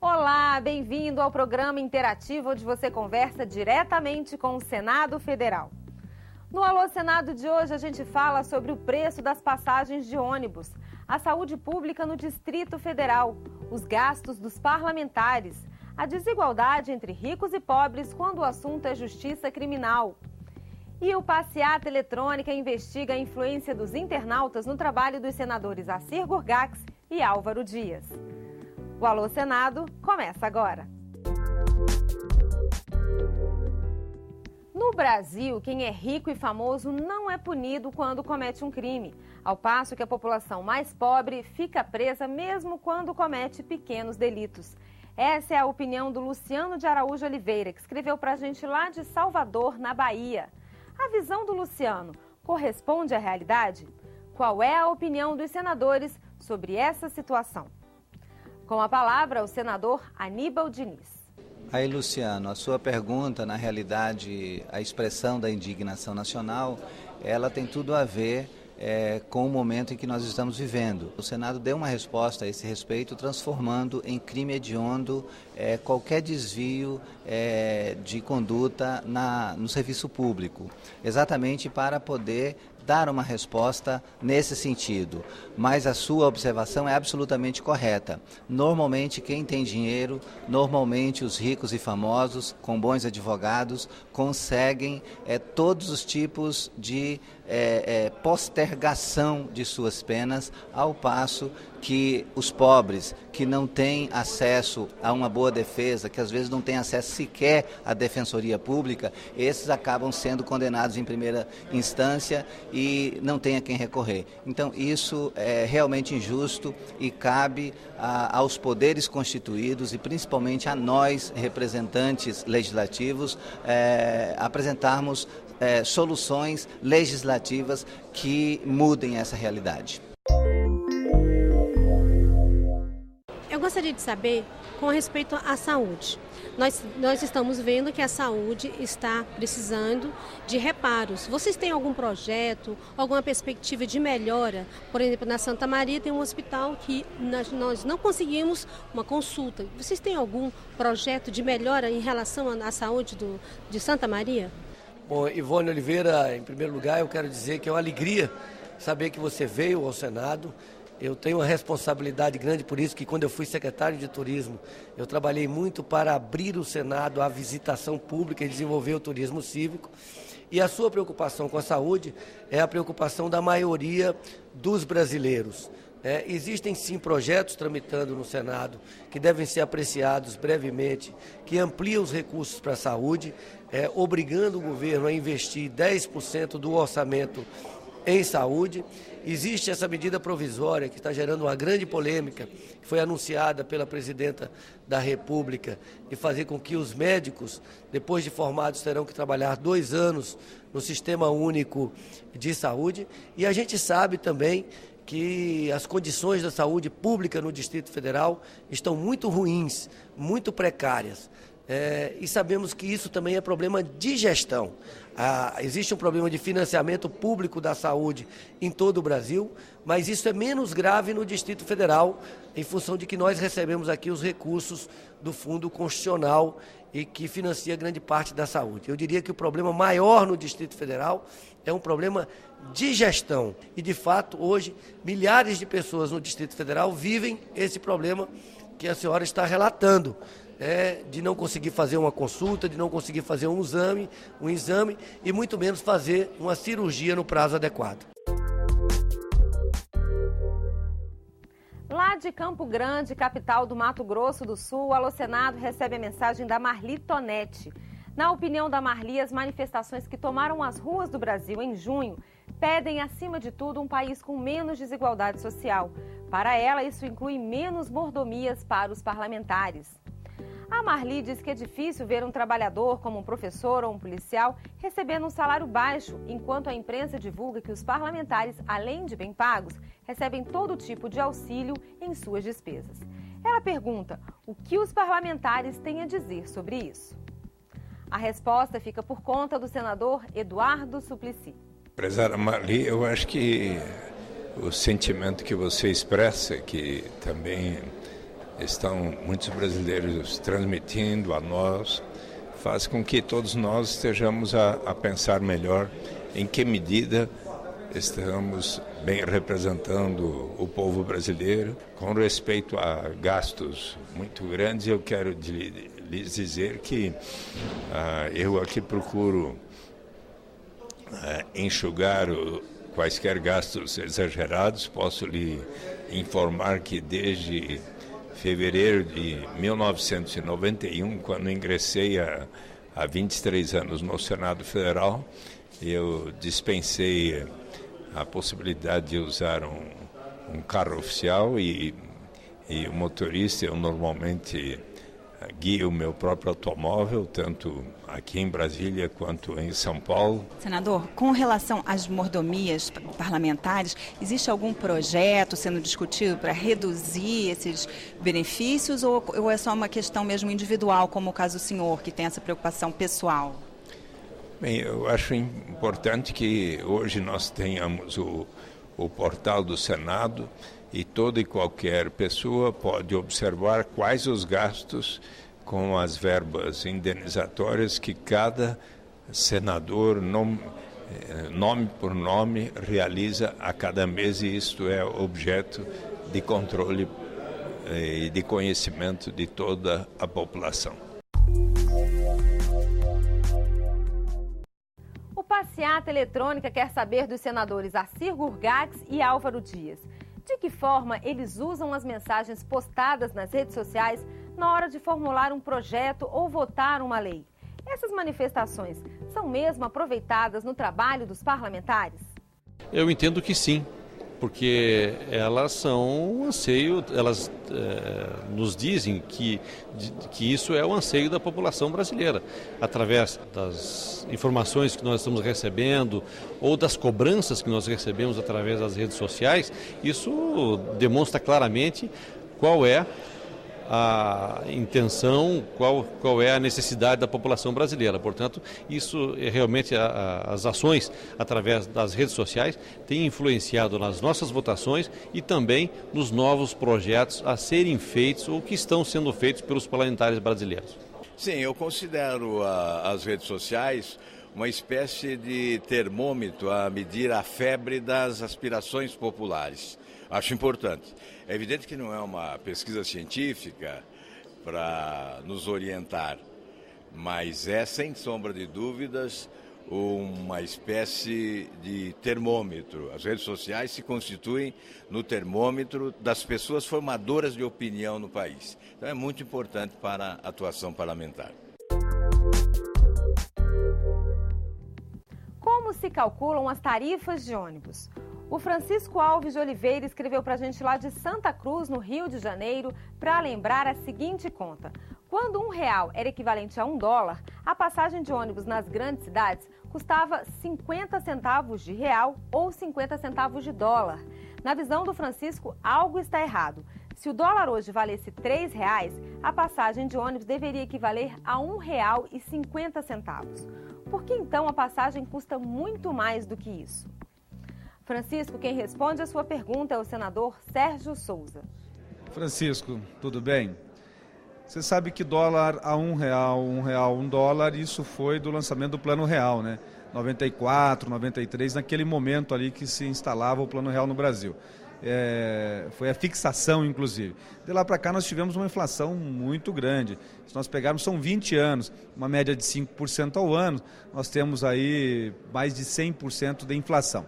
Olá, bem-vindo ao programa interativo onde você conversa diretamente com o Senado Federal. No Alô Senado de hoje a gente fala sobre o preço das passagens de ônibus, a saúde pública no Distrito Federal, os gastos dos parlamentares, a desigualdade entre ricos e pobres quando o assunto é justiça criminal. E o Passeata Eletrônica investiga a influência dos internautas no trabalho dos senadores Assir Gurgax e Álvaro Dias. O Alô Senado começa agora. No Brasil, quem é rico e famoso não é punido quando comete um crime, ao passo que a população mais pobre fica presa mesmo quando comete pequenos delitos. Essa é a opinião do Luciano de Araújo Oliveira, que escreveu pra gente lá de Salvador, na Bahia. A visão do Luciano corresponde à realidade? Qual é a opinião dos senadores sobre essa situação? Com a palavra, o senador Aníbal Diniz. Aí, Luciano, a sua pergunta, na realidade, a expressão da indignação nacional, ela tem tudo a ver com o momento em que nós estamos vivendo. O Senado deu uma resposta a esse respeito, transformando em crime hediondo qualquer desvio de conduta no serviço público, exatamente para poder dar uma resposta nesse sentido. Mas a sua observação é absolutamente correta. Normalmente quem tem dinheiro, normalmente os ricos e famosos, com bons advogados, conseguem todos os tipos de postergação de suas penas, ao passo que os pobres, que não têm acesso a uma boa defesa, que às vezes não têm acesso sequer à defensoria pública, esses acabam sendo condenados em primeira instância e não tem a quem recorrer. Então isso é realmente injusto e cabe aos poderes constituídos e principalmente a nós, representantes legislativos, apresentarmos soluções legislativas que mudem essa realidade. Eu gostaria de saber com respeito à saúde. Nós estamos vendo que a saúde está precisando de reparos. Vocês têm algum projeto, alguma perspectiva de melhora? Por exemplo, na Santa Maria tem um hospital que nós não conseguimos uma consulta. Vocês têm algum projeto de melhora em relação à saúde de Santa Maria? Bom, Ivone Oliveira, em primeiro lugar, eu quero dizer que é uma alegria saber que você veio ao Senado. Eu tenho uma responsabilidade grande por isso, que quando eu fui secretário de Turismo, eu trabalhei muito para abrir o Senado à visitação pública e desenvolver o turismo cívico. E a sua preocupação com a saúde é a preocupação da maioria dos brasileiros. Existem sim projetos tramitando no Senado que devem ser apreciados brevemente, que ampliam os recursos para a saúde, obrigando o governo a investir 10% do orçamento em saúde. Existe essa medida provisória que está gerando uma grande polêmica, que foi anunciada pela presidenta da República, de fazer com que os médicos, depois de formados, terão que trabalhar 2 anos no Sistema Único de Saúde. E a gente sabe também que as condições da saúde pública no Distrito Federal estão muito ruins, muito precárias. E sabemos que isso também é problema de gestão. Existe um problema de financiamento público da saúde em todo o Brasil, mas isso é menos grave no Distrito Federal, em função de que nós recebemos aqui os recursos do Fundo Constitucional e que financia grande parte da saúde. Eu diria que o problema maior no Distrito Federal é um problema de gestão. E, de fato, hoje, milhares de pessoas no Distrito Federal vivem esse problema que a senhora está relatando. De não conseguir fazer uma consulta, de não conseguir fazer um exame e muito menos fazer uma cirurgia no prazo adequado. Lá de Campo Grande, capital do Mato Grosso do Sul, o Alô Senado recebe a mensagem da Marli Tonetti. Na opinião da Marli, as manifestações que tomaram as ruas do Brasil em junho pedem, acima de tudo, um país com menos desigualdade social. Para ela, isso inclui menos mordomias para os parlamentares. A Marli diz que é difícil ver um trabalhador, como um professor ou um policial, recebendo um salário baixo, enquanto a imprensa divulga que os parlamentares, além de bem pagos, recebem todo tipo de auxílio em suas despesas. Ela pergunta o que os parlamentares têm a dizer sobre isso. A resposta fica por conta do senador Eduardo Suplicy. Prezada Marli, eu acho que o sentimento que você expressa, que também estão muitos brasileiros transmitindo a nós, faz com que todos nós estejamos a pensar melhor em que medida estamos bem representando o povo brasileiro. Com respeito a gastos muito grandes, eu quero lhes dizer que eu aqui procuro enxugar quaisquer gastos exagerados. Posso lhe informar que desde fevereiro de 1991, quando ingressei há 23 anos no Senado Federal, eu dispensei a possibilidade de usar um carro oficial e o motorista, eu normalmente guio o meu próprio automóvel, tanto aqui em Brasília quanto em São Paulo. Senador, com relação às mordomias parlamentares, existe algum projeto sendo discutido para reduzir esses benefícios ou é só uma questão mesmo individual, como o caso do senhor, que tem essa preocupação pessoal? Bem, eu acho importante que hoje nós tenhamos o portal do Senado e toda e qualquer pessoa pode observar quais os gastos com as verbas indenizatórias que cada senador, nome por nome, realiza a cada mês, e isto é objeto de controle e de conhecimento de toda a população. O Passeata Eletrônica quer saber dos senadores Assir Gurgax e Álvaro Dias. De que forma eles usam as mensagens postadas nas redes sociais na hora de formular um projeto ou votar uma lei? Essas manifestações são mesmo aproveitadas no trabalho dos parlamentares? Eu entendo que sim, porque elas são um anseio, elas nos dizem que isso é o anseio da população brasileira. Através das informações que nós estamos recebendo ou das cobranças que nós recebemos através das redes sociais, isso demonstra claramente qual é a intenção, qual é a necessidade da população brasileira. Portanto, isso realmente as ações através das redes sociais têm influenciado nas nossas votações e também nos novos projetos a serem feitos ou que estão sendo feitos pelos parlamentares brasileiros. Sim, eu considero as redes sociais uma espécie de termômetro a medir a febre das aspirações populares. Acho importante. É evidente que não é uma pesquisa científica para nos orientar, mas é, sem sombra de dúvidas, uma espécie de termômetro. As redes sociais se constituem no termômetro das pessoas formadoras de opinião no país. Então é muito importante para a atuação parlamentar. Como se calculam as tarifas de ônibus? O Francisco Alves de Oliveira escreveu para a gente lá de Santa Cruz, no Rio de Janeiro, para lembrar a seguinte conta. Quando R$1 era equivalente a $1, a passagem de ônibus nas grandes cidades custava 50 centavos de real ou 50 centavos de dólar. Na visão do Francisco, algo está errado. Se o dólar hoje valesse R$3, a passagem de ônibus deveria equivaler a R$1,50. Por que então a passagem custa muito mais do que isso? Francisco, quem responde a sua pergunta é o senador Sérgio Souza. Francisco, tudo bem? Você sabe que dólar a R$1, R$1, $1, isso foi do lançamento do Plano Real, né? 94, 93, naquele momento ali que se instalava o Plano Real no Brasil. Foi a fixação, inclusive. De lá para cá nós tivemos uma inflação muito grande. Se nós pegarmos, são 20 anos, uma média de 5% ao ano, nós temos aí mais de 100% de inflação.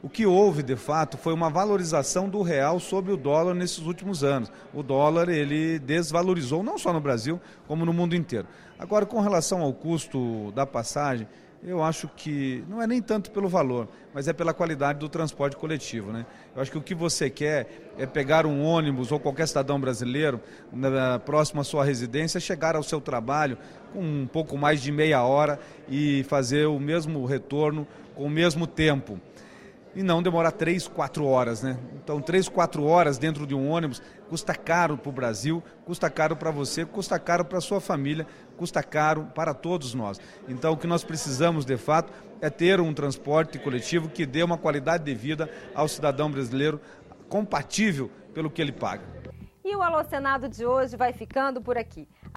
O que houve, de fato, foi uma valorização do real sobre o dólar nesses últimos anos. O dólar, ele desvalorizou, não só no Brasil, como no mundo inteiro. Agora, com relação ao custo da passagem, eu acho que não é nem tanto pelo valor, mas é pela qualidade do transporte coletivo, né? Eu acho que o que você quer é pegar um ônibus ou qualquer cidadão brasileiro próximo à sua residência, chegar ao seu trabalho com um pouco mais de meia hora e fazer o mesmo retorno com o mesmo tempo. E não demorar 3, 4 horas, né? Então 3, 4 horas dentro de um ônibus custa caro para o Brasil, custa caro para você, custa caro para a sua família, custa caro para todos nós. Então o que nós precisamos de fato é ter um transporte coletivo que dê uma qualidade de vida ao cidadão brasileiro compatível pelo que ele paga. E o Alô Senado de hoje vai ficando por aqui.